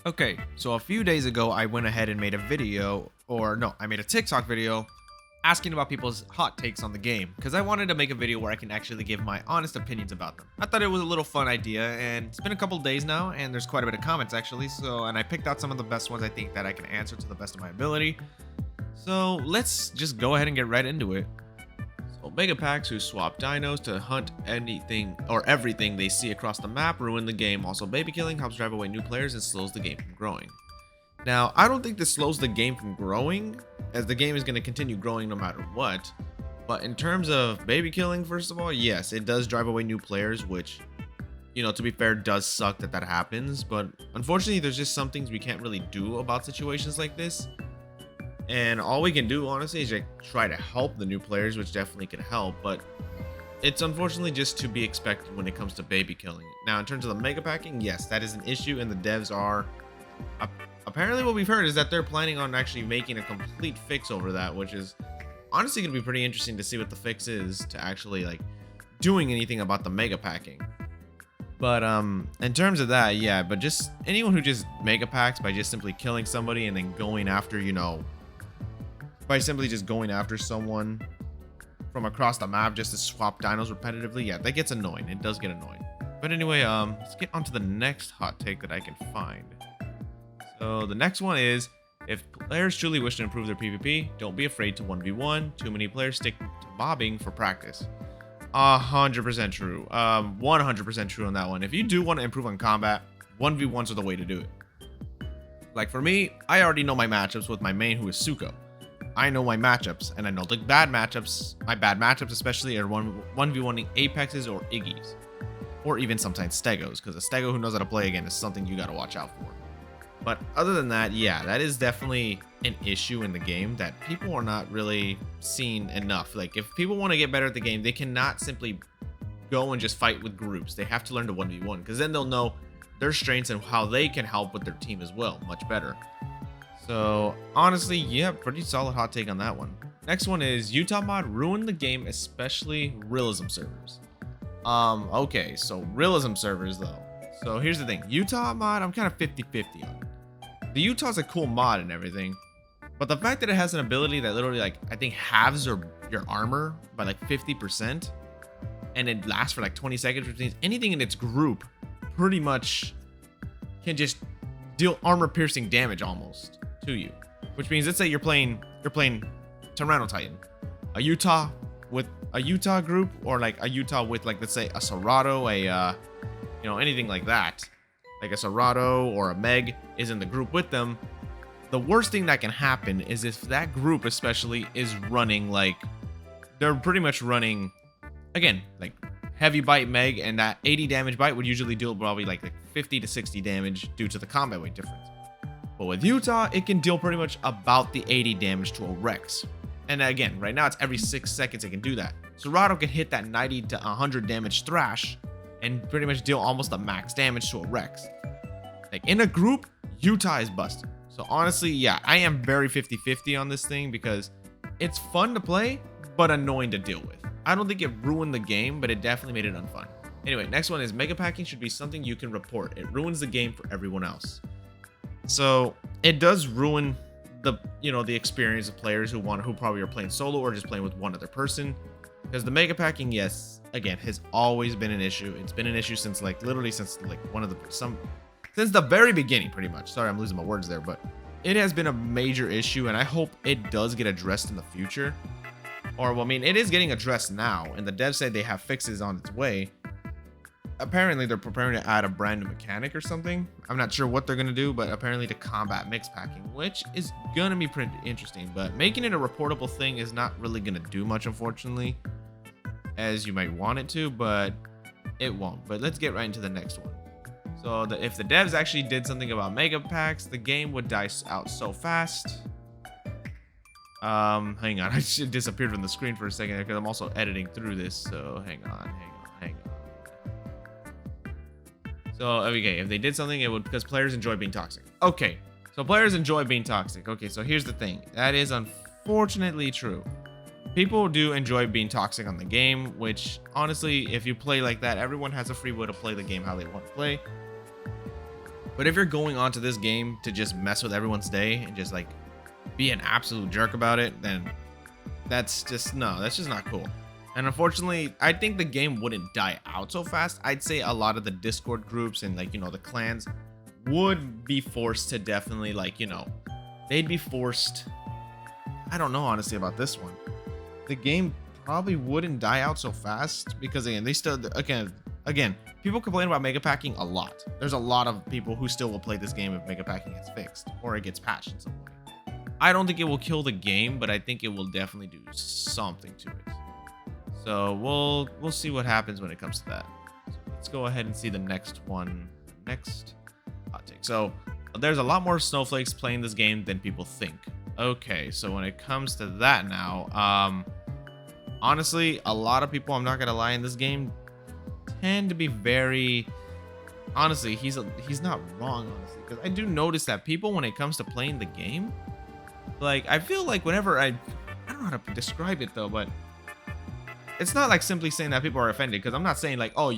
Okay, so a few days ago, I went ahead and made a video, or no, I made a TikTok video asking about people's hot takes on the game because I wanted to make a video where I can actually give my honest opinions about them. I thought it was a little fun idea, and it's been a couple days now, and there's quite a bit of comments actually. And I picked out some of the best ones I think that I can answer to the best of my ability. So let's just go ahead and get right into it. So Megapacks who swap dinos to hunt anything or everything they see across the map ruin the game. Also, baby killing helps drive away new players and slows the game from growing. Now, I don't think this slows the game from growing, as the game is going to continue growing no matter what. But in terms of baby killing, first of all, yes, it does drive away new players, which, you know, to be fair, does suck that that happens. But unfortunately, there's just some things we can't really do about situations like this. And all we can do, honestly, is like try to help the new players, which definitely can help. But it's unfortunately just to be expected when it comes to baby killing. Now, in terms of the mega packing, yes, that is an issue, and the devs are... apparently what we've heard is that they're planning on actually making a complete fix over that, which is honestly going to be pretty interesting to see what the fix is to actually like doing anything about the mega packing. But in terms of that, yeah, but just anyone who just mega packs by just simply killing somebody and then going after, you know, by simply just going after someone from across the map just to swap dinos repetitively, yeah, that gets annoying. It does get annoying. But anyway, let's get on to the next hot take that I can find. So the next one is, if players truly wish to improve their PvP, don't be afraid to 1v1. Too many players stick to mobbing for practice. 100% true. 100% true on that one. If you do want to improve on combat, 1v1s are the way to do it. Like for me, I already know my matchups with my main, who is Suko. I know my matchups, and I know the bad matchups. My bad matchups especially are 1v1ing Apexes or Iggies. Or even sometimes Stegos, because a Stego who knows how to play again is something you gotta watch out for. But other than that, yeah, that is definitely an issue in the game that people are not really seeing enough. Like, if people want to get better at the game, they cannot simply go and just fight with groups. They have to learn to 1v1, because then they'll know their strengths and how they can help with their team as well, much better. So, honestly, yeah, pretty solid hot take on that one. Next one is, Utah mod ruined the game, especially Realism servers. Okay, so Realism servers, though. So, here's the thing. Utah mod, I'm kind of 50-50 on. The Utah's a cool mod and everything, but the fact that it has an ability that literally, like, I think halves your armor by like 50%, and it lasts for like 20 seconds, which means anything in its group pretty much can just deal armor-piercing damage almost to you. Which means, let's say you're playing Tyranno Titan, a Utah with a Utah group, or like a Utah with, like, let's say a Serato, you know, anything like that. Like a Serato or a Meg is in the group with them. The worst thing that can happen is if that group especially is running, like, they're pretty much running, again, like heavy bite Meg, and that 80 damage bite would usually deal probably like 50 to 60 damage due to the combat weight difference. But with Utah, it can deal pretty much about the 80 damage to a Rex. And again, right now it's every 6 seconds it can do that. Serato can hit that 90 to 100 damage thrash and pretty much deal almost the max damage to a Rex. Like, in a group, Utah is busted. So honestly, yeah, I am very 50-50 on this thing because it's fun to play, but annoying to deal with. I don't think it ruined the game, but it definitely made it unfun. Anyway, next one is, Megapacking should be something you can report. It ruins the game for everyone else. So it does ruin the, you know, the experience of players who probably are playing solo or just playing with one other person. Because the Megapacking, yes, again, has always been an issue. It's been an issue since, like, literally since, like, since the very beginning, pretty much. Sorry, I'm losing my words there, but it has been a major issue, and I hope it does get addressed in the future. Or, well, I mean, it is getting addressed now, and the devs said they have fixes on its way. Apparently, they're preparing to add a brand new mechanic or something. I'm not sure what they're going to do, but apparently to combat Mixpacking, which is going to be pretty interesting. But making it a reportable thing is not really going to do much, unfortunately, as you might want it to, but it won't. But let's get right into the next one. So if the devs actually did something about mega packs, the game would die out so fast. Hang on, I just disappeared from the screen for a second because I'm also editing through this. So hang on. So okay, if they did something, it would, because players enjoy being toxic. Okay, so players enjoy being toxic. Okay, so here's the thing. That is unfortunately true. People do enjoy being toxic on the game, which honestly, if you play like that, everyone has a free will to play the game how they want to play. But if you're going onto this game to just mess with everyone's day and just like be an absolute jerk about it, then that's just not cool. And unfortunately, I think the game wouldn't die out so fast. I'd say a lot of the Discord groups and like, the clans would be forced to definitely like, they'd be forced. I don't know honestly about this one. The game probably wouldn't die out so fast because again, they still again, people complain about Megapacking a lot. There's a lot of people who still will play this game if Megapacking gets fixed or it gets patched in some way. I don't think it will kill the game, but I think it will definitely do something to it. So we'll see what happens when it comes to that. So let's go ahead and see the next one. Next hot take. So there's a lot more snowflakes playing this game than people think. Okay, so when it comes to that now, honestly, a lot of people, I'm not gonna lie, in this game tend to be very, honestly, he's not wrong, honestly, because I do notice that people, when it comes to playing the game, like I feel like whenever I don't know how to describe it though, but it's not like simply saying that people are offended, because I'm not saying like, oh,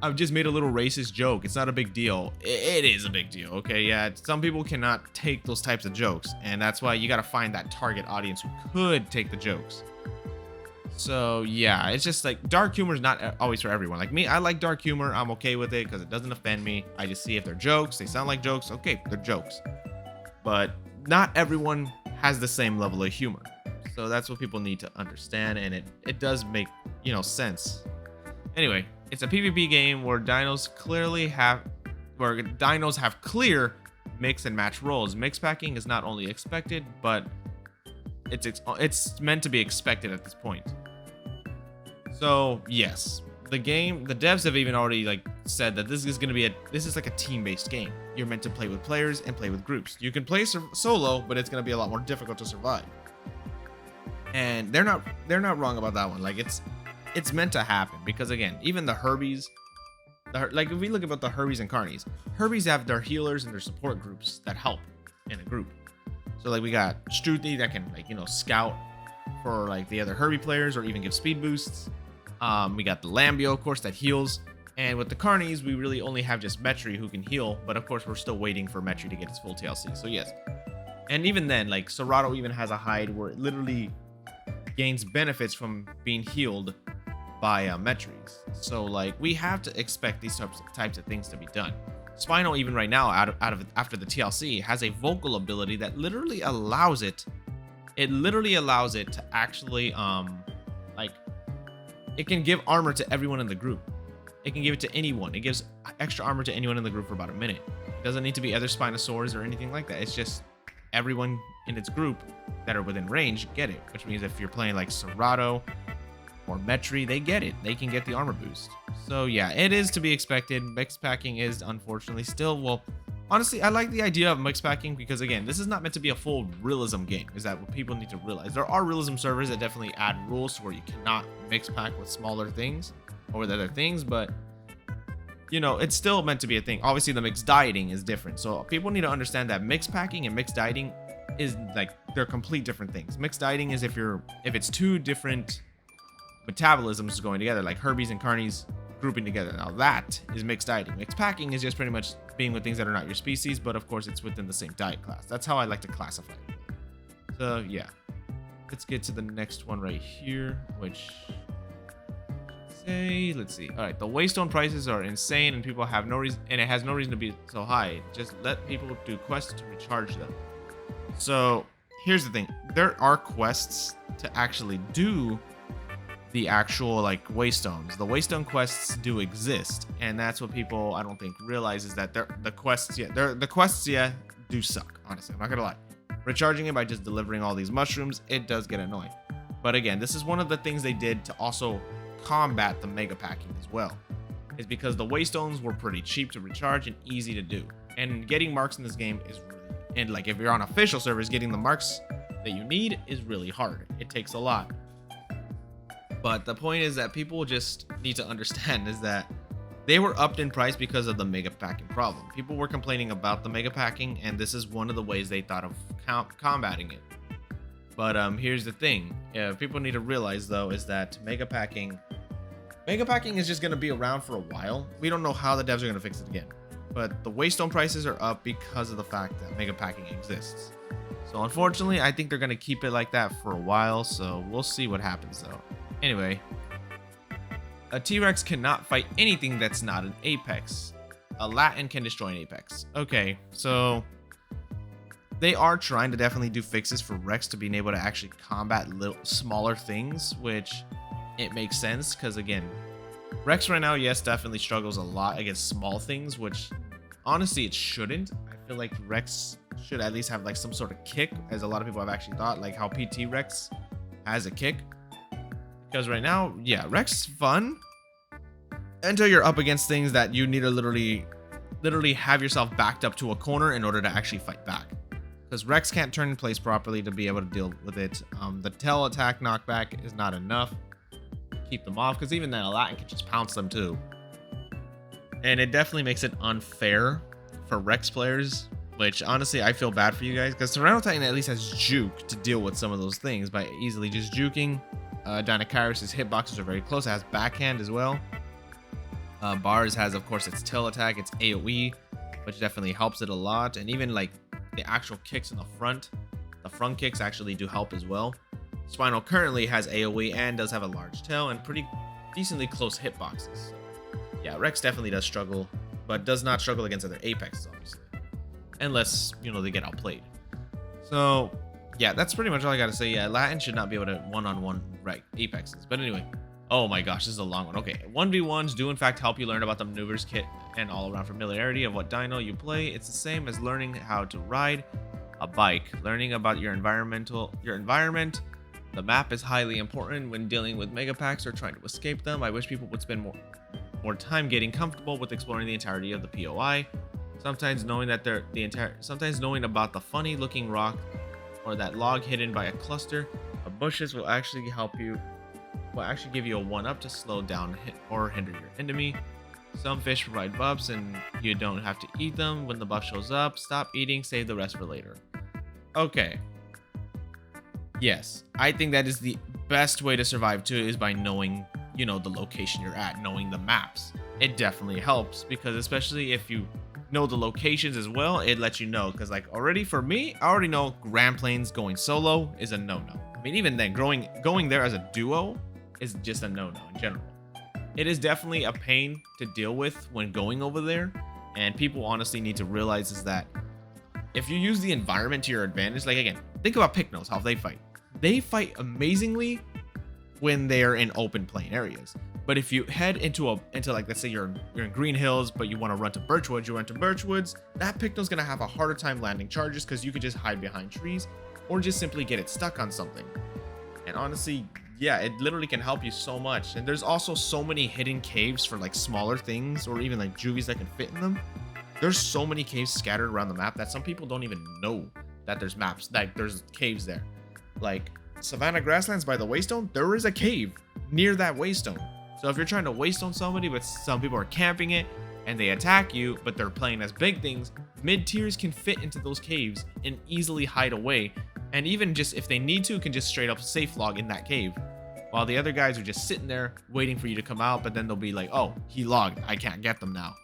I've just made a little racist joke. It's not a big deal. It is a big deal, okay? Yeah, some people cannot take those types of jokes, and that's why you got to find that target audience who could take the jokes. So yeah, it's just like dark humor is not always for everyone. Like me, I like dark humor. I'm okay with it because it doesn't offend me. I just see if they're jokes, they sound like jokes. Okay, they're jokes. But not everyone has the same level of humor. So that's what people need to understand, and it does make, sense. Anyway, it's a PvP game where dinos have clear mix and match roles. Mixpacking is not only expected, but it's meant to be expected at this point. So yes, the devs have even already like said that this is like a team-based game. You're meant to play with players and play with groups. You can play solo, but it's gonna be a lot more difficult to survive. And they're not wrong about that one. Like it's meant to happen because again, even the Herbies, like if we look about the Herbies and Carnies, Herbies have their healers and their support groups that help in a group. So like we got Struthi that can like scout for like the other Herbie players or even give speed boosts. We got the Lambio, of course, that heals. And with the Carnies, we really only have just Metri who can heal, but of course we're still waiting for Metri to get his full TLC. So yes. And even then, like Serato even has a hide where it literally gains benefits from being healed by Metries. So like we have to expect these types of things to be done. Spino even right now after the TLC has a vocal ability that literally allows it to actually like it can give armor to everyone in the group. It can give it to anyone. It gives extra armor to anyone in the group for about a minute. It doesn't need to be other Spinosaurs or anything like that. It's just everyone in its group that are within range get it, which means if you're playing like Serato or Metri, they get it. They can get the armor boost. So yeah, it is to be expected. Mixpacking is unfortunately still, well, honestly, I like the idea of Mixpacking because again, this is not meant to be a full realism game. Is that what people need to realize? There are realism servers that definitely add rules to where you cannot mixpack with smaller things or with other things, but it's still meant to be a thing. Obviously, the mixed dieting is different. So people need to understand that mixpacking and mixed dieting is like they're complete different things. Mixed dieting is if it's two different metabolisms going together, like Herbies and Carnies grouping together. Now that is mixed dieting. Mixed packing is just pretty much being with things that are not your species, but of course it's within the same diet class. That's how I like to classify it. So yeah, let's get to the next one right here, which let's see. All right, the Waystone prices are insane, and people have no reason, and it has no reason to be so high. Just let people do quests to recharge them. So here's the thing: there are quests to actually do the actual like Waystones. The Waystone quests do exist, and that's what people I don't think realize is that the quests do suck. Honestly, I'm not gonna lie. Recharging it by just delivering all these mushrooms, it does get annoying. But again, this is one of the things they did to also combat the Megapacking as well, is because the Waystones were pretty cheap to recharge and easy to do. And getting marks in this game is really, and like if you're on official servers, getting the marks that you need is really hard. It takes a lot. But the point is that people just need to understand is that they were upped in price because of the Megapacking problem. People were complaining about the Megapacking, and this is one of the ways they thought of combating it. But here's the thing. People need to realize, though, is that Megapacking is just going to be around for a while. We don't know how the devs are going to fix it again. but the Waystone prices are up because of the fact that Megapacking exists. So unfortunately, I think they're going to keep it like that for a while, so we'll see what happens though. Anyway, a T-Rex cannot fight anything that's not an Apex. A Latin can destroy an Apex. Okay, so they are trying to definitely do fixes for Rex to being able to actually combat little smaller things, which it makes sense because again, Rex right now, yes, definitely struggles a lot against small things, which honestly it shouldn't. I feel like Rex should at least have like some sort of kick, as a lot of people have actually thought, like how PT Rex has a kick. Because right now, yeah, Rex is fun until you're up against things that you need to literally have yourself backed up to a corner in order to actually fight back. Because Rex can't turn in place properly to be able to deal with it. The tail attack knockback is not enough to keep them off, because even then a Latin can just pounce them too. And it definitely makes it unfair for Rex players, which honestly I feel bad for you guys, because Tyranno Titan at least has juke to deal with some of those things by easily just juking. Dinocaris' hitboxes are very close. It has backhand as well. Bars has, of course, its tail attack, its AoE, which definitely helps it a lot. And even like the actual kicks in the front kicks actually do help as well. Spinal currently has AoE and does have a large tail and pretty decently close hitboxes. So, yeah, Rex definitely does struggle, but does not struggle against other Apexes, obviously. Unless, you know, they get outplayed. So, yeah, that's pretty much all I gotta say. Yeah, Latin should not be able to one-on-one right Apexes. But anyway, oh my gosh, this is a long one. Okay, 1v1s do in fact help you learn about the maneuvers kit and all-around familiarity of what dino you play. It's the same as learning how to ride a bike. Learning about your environment. The map is highly important when dealing with megapacks or trying to escape them. I wish people would spend more time getting comfortable with exploring the entirety of the POI. Sometimes knowing about the funny-looking rock or that log hidden by a cluster of bushes will actually give you a 1-up to slow down or hinder your enemy. Some fish provide buffs and you don't have to eat them. When the buff shows up, stop eating, save the rest for later. Okay. Yes, I think that is the best way to survive too, is by knowing, you know, the location you're at, knowing the maps. It definitely helps, because especially if you know the locations as well, it lets you know. Because like already for me, I already know Grand Plains going solo is a no-no. I mean, even then, going there as a duo is just a no-no in general. It is definitely a pain to deal with when going over there, and people honestly need to realize is that if you use the environment to your advantage, like again, think about Pycnos, how they fight. They fight amazingly when they're in open plain areas. But if you head into like, let's say you're in Green Hills, but you want to run to Birchwoods, you run to Birchwoods, that Pycno's gonna have a harder time landing charges because you could just hide behind trees or just simply get it stuck on something. And honestly, yeah, it literally can help you so much. And there's also so many hidden caves for like smaller things or even like juvies that can fit in them. There's so many caves scattered around the map that some people don't even know that there's maps, like there's caves there. Like Savannah Grasslands by the Waystone, there is a cave near that Waystone. So if you're trying to Waystone somebody, but some people are camping it and they attack you, but they're playing as big things, mid-tiers can fit into those caves and easily hide away. And even just if they need to, can just straight up safe log in that cave. While the other guys are just sitting there waiting for you to come out, but then they'll be like, oh, he logged, I can't get them now.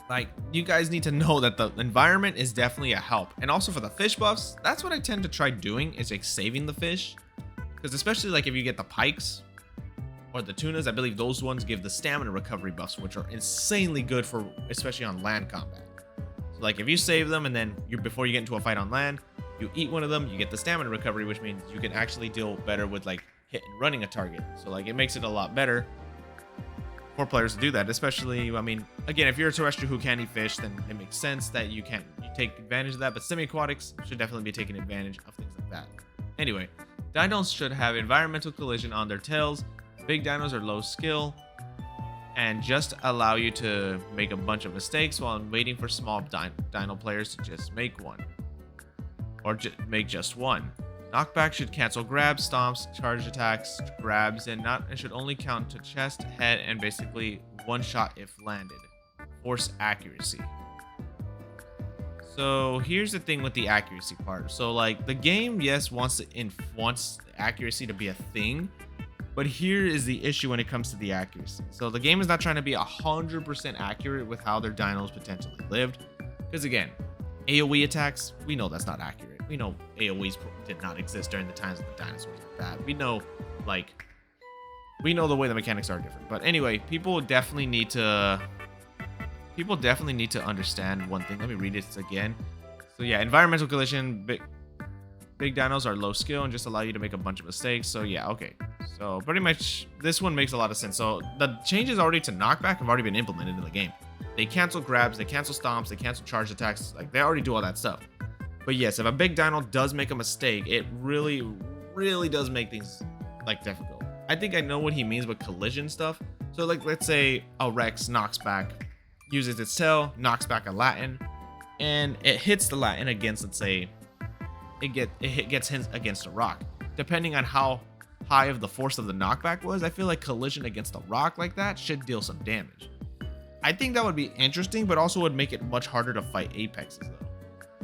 Like, you guys need to know that the environment is definitely a help. And also for the fish buffs, that's what I tend to try doing, is like saving the fish. Because especially like if you get the pikes or the tunas, I believe those ones give the stamina recovery buffs, which are insanely good for, especially on land combat. So like if you save them and then before you get into a fight on land, you eat one of them, you get the stamina recovery, which means you can actually deal better with like hit and running a target. So like it makes it a lot better for players to do that, especially, I mean, again, if you're a terrestrial who can't eat fish, then it makes sense that you take advantage of that, but semi-aquatics should definitely be taking advantage of things like that. Anyway, dinos should have environmental collision on their tails. Big dinos are low skill and just allow you to make a bunch of mistakes while waiting for small dino players to just make one. Or make just one. Knockback should cancel grabs, stomps, charge attacks, grabs, and should only count to chest, head, and basically one shot if landed. Force accuracy. So here's the thing with the accuracy part. So like the game, yes, wants accuracy to be a thing, But here is the issue when it comes to the accuracy. So the game is not trying to be 100% accurate with how their dinos potentially lived. Because again, AoE attacks, we know that's not accurate. We know AoEs did not exist during the times of the dinosaurs like that. We know the way the mechanics are different. But anyway, people definitely need to understand one thing. Let me read it again. So yeah, environmental collision, big dinos are low skill and just allow you to make a bunch of mistakes. So yeah, okay. So pretty much this one makes a lot of sense. So the changes already to knockback have already been implemented in the game. They cancel grabs, they cancel stomps, they cancel charge attacks. Like they already do all that stuff. But yes, if a big dino does make a mistake, it really does make things like difficult. I think I know what he means with collision stuff. So like let's say a Rex knocks back, uses its tail, knocks back a Latin, and it hits the Latin against, let's say, it gets hit against a rock. Depending on how high of the force of the knockback was, I feel like collision against a rock like that should deal some damage. I think that would be interesting, but also would make it much harder to fight apexes though.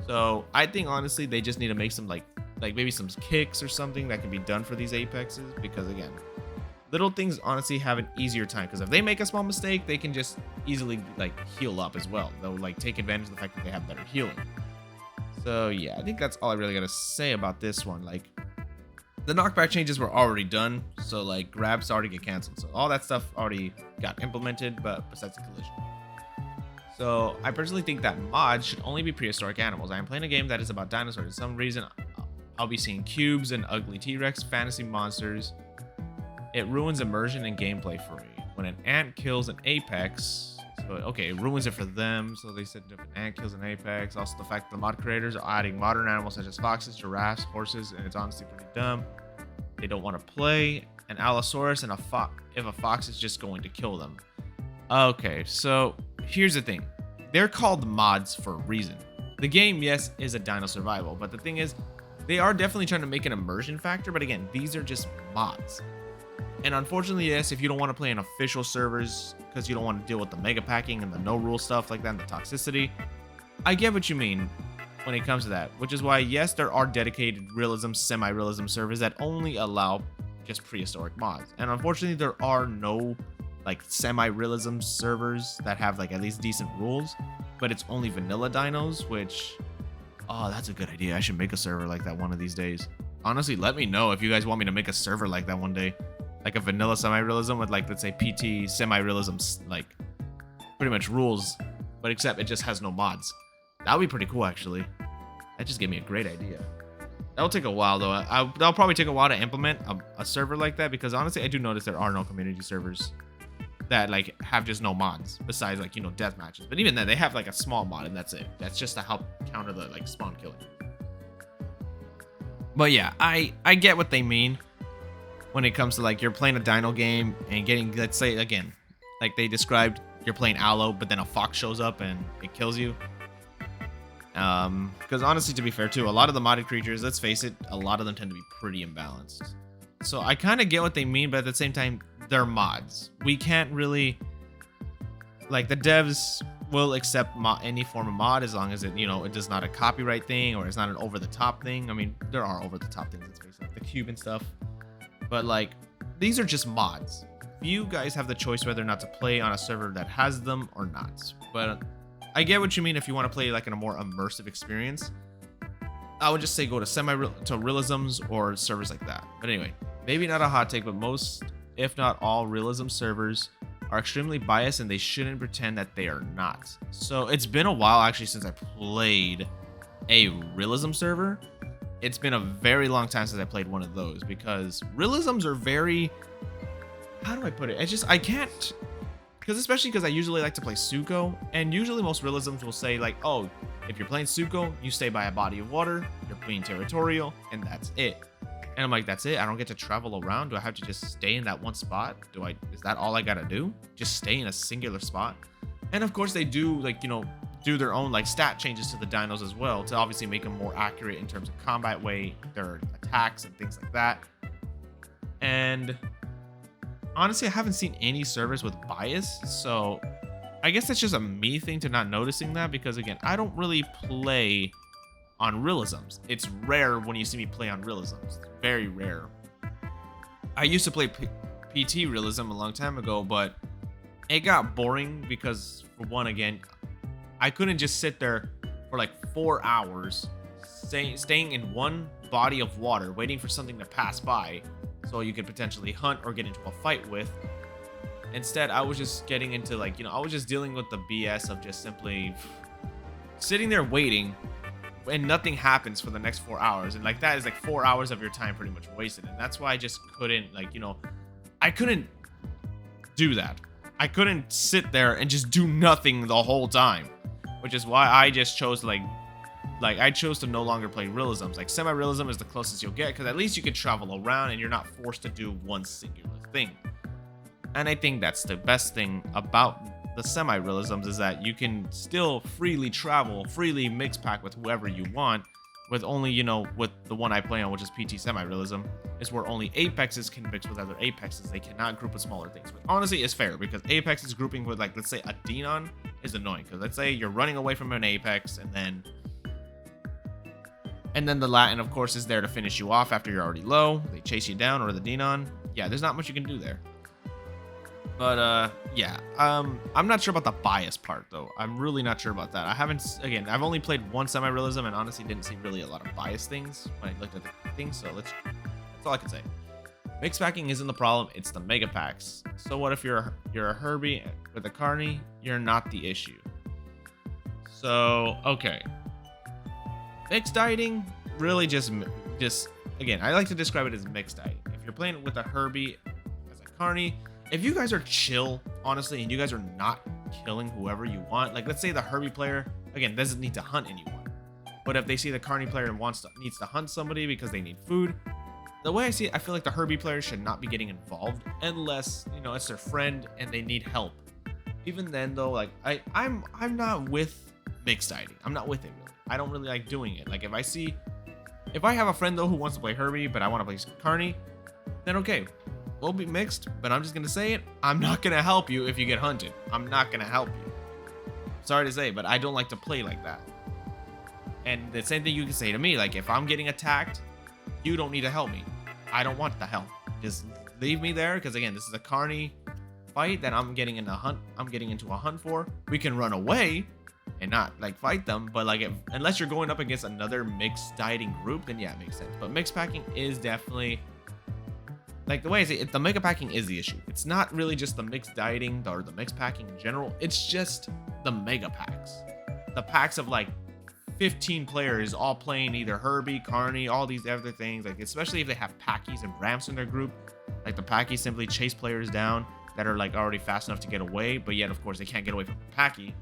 So I think honestly they just need to make some like maybe some kicks or something that can be done for these apexes, because again, little things honestly have an easier time, because if they make a small mistake, they can just easily like heal up as well. They'll like take advantage of the fact that they have better healing. So yeah, I think that's all I really gotta say about this one. Like the knockback changes were already done, so like grabs already get canceled. So all that stuff already got implemented, but besides the collision. So I personally think that mods should only be prehistoric animals. I am playing a game that is about dinosaurs. For some reason, I'll be seeing cubes and ugly T-Rex, fantasy monsters. It ruins immersion and gameplay for me. When an ant kills an apex, so okay, it ruins it for them. So they said if an ant kills an apex. Also the fact that the mod creators are adding modern animals such as foxes, giraffes, horses, and it's honestly pretty dumb. They don't want to play an Allosaurus and if a fox is just going to kill them. Okay, so here's the thing. They're called mods for a reason. The game, yes, is a dino survival, but the thing is, they are definitely trying to make an immersion factor, but again, these are just mods. And unfortunately, yes, if you don't want to play in official servers because you don't want to deal with the megapacking and the no rule stuff like that and the toxicity, I get what you mean when it comes to that, which is why, yes, there are dedicated realism, semi-realism servers that only allow just prehistoric mods. And unfortunately, there are no like semi-realism servers that have like at least decent rules, but it's only vanilla dinos, which, oh, that's a good idea. I should make a server like that one of these days. Honestly, let me know if you guys want me to make a server like that one day. Like a vanilla semi-realism with like, let's say PT semi-realism, like pretty much rules, but except it just has no mods. That would be pretty cool, actually. That just gave me a great idea. That'll take a while though. That'll probably take a while to implement a server like that, because honestly, I do notice there are no community servers that like have just no mods besides like, you know, death matches. But even then, they have like a small mod and that's it. That's just to help counter the like spawn killing. But yeah, I get what they mean when it comes to like you're playing a dino game and getting, let's say again, like they described, you're playing Allo, but then a fox shows up and it kills you. Because honestly, to be fair too, a lot of the modded creatures, let's face it, a lot of them tend to be pretty imbalanced. So I kind of get what they mean, but at the same time, they're mods. We can't really, like, the devs will accept any form of mod as long as it, you know, it does not a copyright thing or it's not an over-the-top thing. I mean, there are over-the-top things, let's face it, like the cube and stuff. But like, these are just mods. You guys have the choice whether or not to play on a server that has them or not. But I get what you mean if you want to play like in a more immersive experience. I would just say go to realisms or servers like that. But anyway, maybe not a hot take, but most, if not all, realism servers are extremely biased and they shouldn't pretend that they are not. So it's been a while actually since I played a realism server. It's been a very long time since I played one of those, because realisms are very, how do I put it? I can't, because especially because I usually like to play Suko, and usually most realisms will say like, oh, if you're playing Suko, you stay by a body of water, you're being territorial, and that's it. And I'm like, that's it? I don't get to travel around? Do I have to just stay in that one spot? Is that all I gotta do? Just stay in a singular spot? And of course they do, like, you know, do their own like stat changes to the dinos as well to obviously make them more accurate in terms of combat weight, their attacks and things like that. And honestly, I haven't seen any servers with bias, so I guess that's just a me thing to not noticing that, because again, I don't really play on realisms. It's rare when you see me play on realisms. It's very rare. I used to play PT Realism a long time ago, but it got boring because, for one, again, I couldn't just sit there for like 4 hours staying in one body of water waiting for something to pass by so you could potentially hunt or get into a fight with. Instead, I was just getting into like, I was just dealing with the BS of just simply sitting there waiting and nothing happens for the next 4 hours. And like that is like 4 hours of your time pretty much wasted. And that's why I just couldn't I couldn't do that. I couldn't sit there and just do nothing the whole time, which is why I just chose to I chose to no longer play realisms. Like semi-realism is the closest you'll get because at least you can travel around and you're not forced to do one singular thing. And I think that's the best thing about the semi-realisms is that you can still freely travel, freely mix pack with whoever you want, with only, with the one I play on, which is PT semi-realism, is where only Apexes can mix with other Apexes. They cannot group with smaller things. Which honestly is fair because Apex is grouping with, like, let's say a Denon is annoying. Because let's say you're running away from an Apex and then the Latin, of course, is there to finish you off after you're already low. They chase you down, or the Denon. Yeah, there's not much you can do there. But, yeah, I'm not sure about the bias part, though. I'm really not sure about that. I've only played one semi-realism and honestly didn't see really a lot of bias things when I looked at the things, so that's all I can say. Mixpacking isn't the problem, it's the mega packs. So what if you're a Herbie with a Carney? You're not the issue. So, okay. Mixed dieting, really just, again, I like to describe it as mixed dieting. If you're playing with a Herbie as a Carney, if you guys are chill, honestly, and you guys are not killing whoever you want, like let's say the Herbie player, again, doesn't need to hunt anyone. But if they see the Carney player and needs to hunt somebody because they need food, the way I see it, I feel like the Herbie player should not be getting involved unless, it's their friend and they need help. Even then, though, like I'm not with mixed dieting. I'm not with it really. I don't really like doing it. Like if I have a friend though who wants to play Herbie, but I want to play Carney, then okay. We'll be mixed, but I'm just gonna say it. I'm not gonna help you if you get hunted. I'm not gonna help you. Sorry to say, but I don't like to play like that. And the same thing you can say to me, like if I'm getting attacked, you don't need to help me. I don't want the help. Just leave me there, because again, this is a Carney fight that I'm getting into a hunt for. We can run away and not like fight them, but like unless you're going up against another mixed dieting group, then yeah, it makes sense. But mixed packing is definitely, like the way I say it, the mega packing is the issue. It's not really just the mixed dieting or the mixed packing in general. It's just the mega packs. The packs of like 15 players all playing either Herbie, Carney, all these other things. Like especially if they have packies and ramps in their group. Like the packies simply chase players down that are like already fast enough to get away, but yet of course they can't get away from a packy.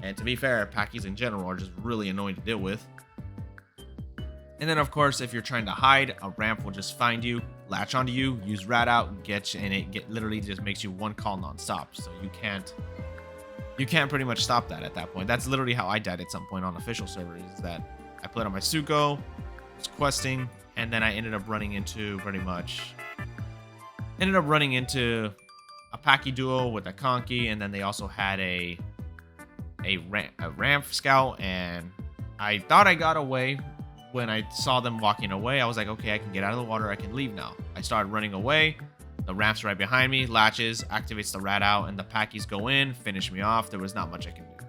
And to be fair, packies in general are just really annoying to deal with. And then, of course, if you're trying to hide, a ramp will just find you, latch onto you, use rat out, get you, and it literally just makes you one call nonstop. So you can't pretty much stop that at that point. That's literally how I died at some point on official servers. Is that I played on my Suko, was questing, and then I ended up running into a Packy duo with a Conky, and then they also had a ramp scout, and I thought I got away. When I saw them walking away, I was like, okay, I can get out of the water. I can leave now. I started running away. The ramp's right behind me. Latches, activates the rat out, and the packies go in, finish me off. There was not much I can do.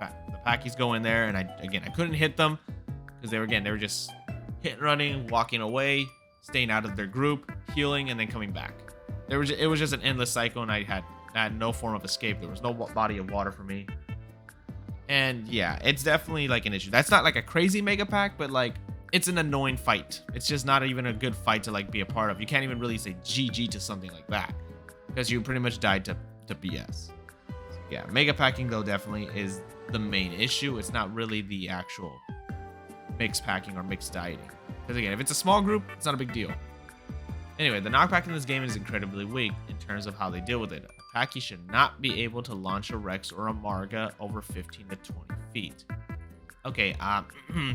The packies go in there, and I couldn't hit them because they were just hit and running, walking away, staying out of their group, healing, and then coming back. It was just an endless cycle, and I had no form of escape. There was no body of water for me. And yeah, it's definitely like an issue. That's not like a crazy mega pack, but like it's an annoying fight. It's just not even a good fight to like be a part of. You can't even really say GG to something like that because you pretty much died to BS. So yeah, mega packing though definitely is the main issue. It's not really the actual mixed packing or mixed dieting. Because again, if it's a small group, it's not a big deal. Anyway, the knockback in this game is incredibly weak in terms of how they deal with it. A Packy should not be able to launch a Rex or a Marga over 15 to 20 feet. Okay,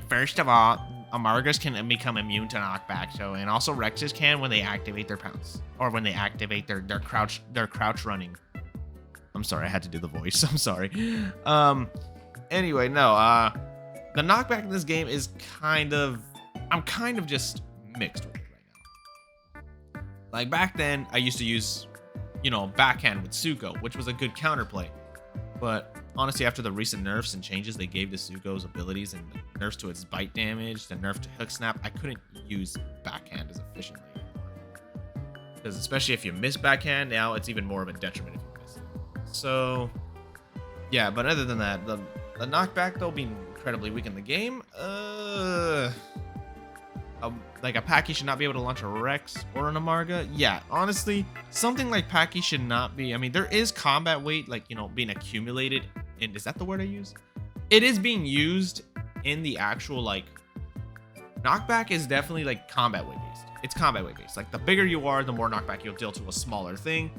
first of all, Amargas can become immune to knockback, and also Rexes can when they activate their pounce. Or when they activate their crouch running. I'm sorry, I had to do the voice. I'm sorry. Anyway, no, the knockback in this game is I'm kind of just mixed with it right now. Like back then, I used to use, you know, backhand with Suko, which was a good counterplay. But honestly, after the recent nerfs and changes they gave to Suko's abilities and the nerfs to its bite damage, the nerf to hook snap, I couldn't use backhand as efficiently anymore. Because especially if you miss backhand, now it's even more of a detriment if you miss it. So, yeah, but other than that, the knockback, though, being incredibly weak in the game, like a Packy should not be able to launch a Rex or an Amarga. Yeah, honestly, something like Packy should not be. I mean, there is combat weight, like, you know, being accumulated. And is that the word I use? It is being used in the actual, like, knockback is definitely like combat weight based. It's combat weight based. Like the bigger you are, the more knockback you'll deal to a smaller thing.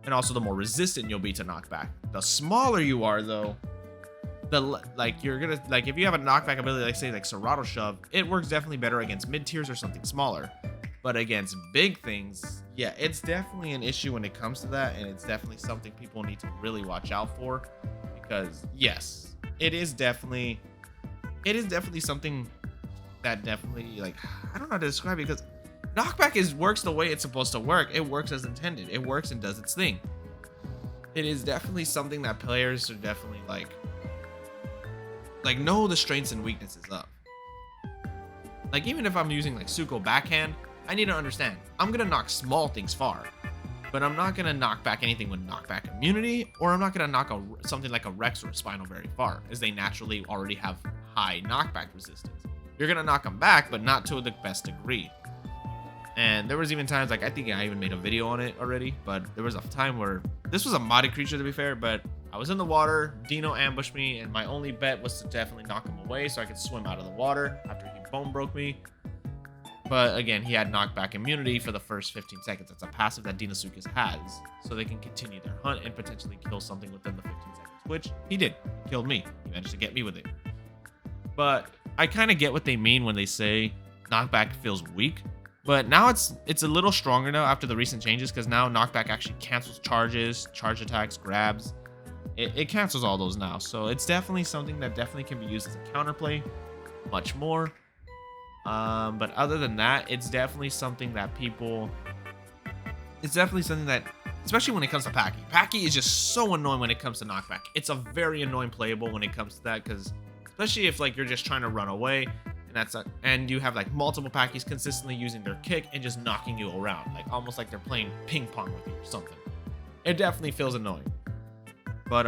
And also the more resistant you'll be to knockback. The smaller you are, though, you're gonna, like, if you have a knockback ability, like say like Serato Shove, it works definitely better against mid tiers or something smaller. But against big things, yeah, it's definitely an issue when it comes to that, and it's definitely something people need to really watch out for. Because yes, it is definitely something that definitely, like, I don't know how to describe it, because knockback works the way it's supposed to work. It works as intended. It works and does its thing. It is definitely something that players are definitely like know the strengths and weaknesses of. Like, even if I'm using like Suko backhand, I need to understand I'm gonna knock small things far, but I'm not gonna knock back anything with knockback immunity, or I'm not gonna knock something like a Rex or a Spinal very far, as they naturally already have high knockback resistance. You're gonna knock them back, but not to the best degree. And there was even times, like, I think I even made a video on it already, but there was a time where this was a modded creature, to be fair, but I was in the water, Dino ambushed me, and my only bet was to definitely knock him away so I could swim out of the water after he bone broke me. But again, he had knockback immunity for the first 15 seconds. That's a passive that Dinosuchus has, so they can continue their hunt and potentially kill something within the 15 seconds, which he did. He killed me. He managed to get me with it. But I kind of get what they mean when they say knockback feels weak. But now it's a little stronger now after the recent changes, because now knockback actually cancels charges, charge attacks, grabs. It cancels all those now. So it's definitely something that definitely can be used as a counterplay much more. But other than that, it's definitely something that especially when it comes to Packy. Packy is just so annoying when it comes to knockback. It's a very annoying playable when it comes to that, because especially if like you're just trying to run away, and you have like multiple Packies consistently using their kick and just knocking you around, like almost like they're playing ping pong with you or something. It definitely feels annoying. But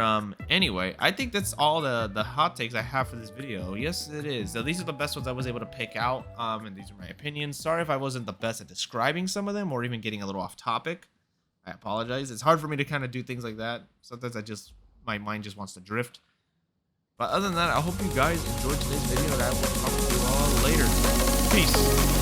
anyway, I think that's all the hot takes I have for this video. Yes, it is. So these are the best ones I was able to pick out, and these are my opinions. Sorry if I wasn't the best at describing some of them, or even getting a little off topic. I apologize. It's hard for me to kind of do things like that. Sometimes my mind just wants to drift. But other than that, I hope you guys enjoyed today's video, and I will talk to you all later. Peace.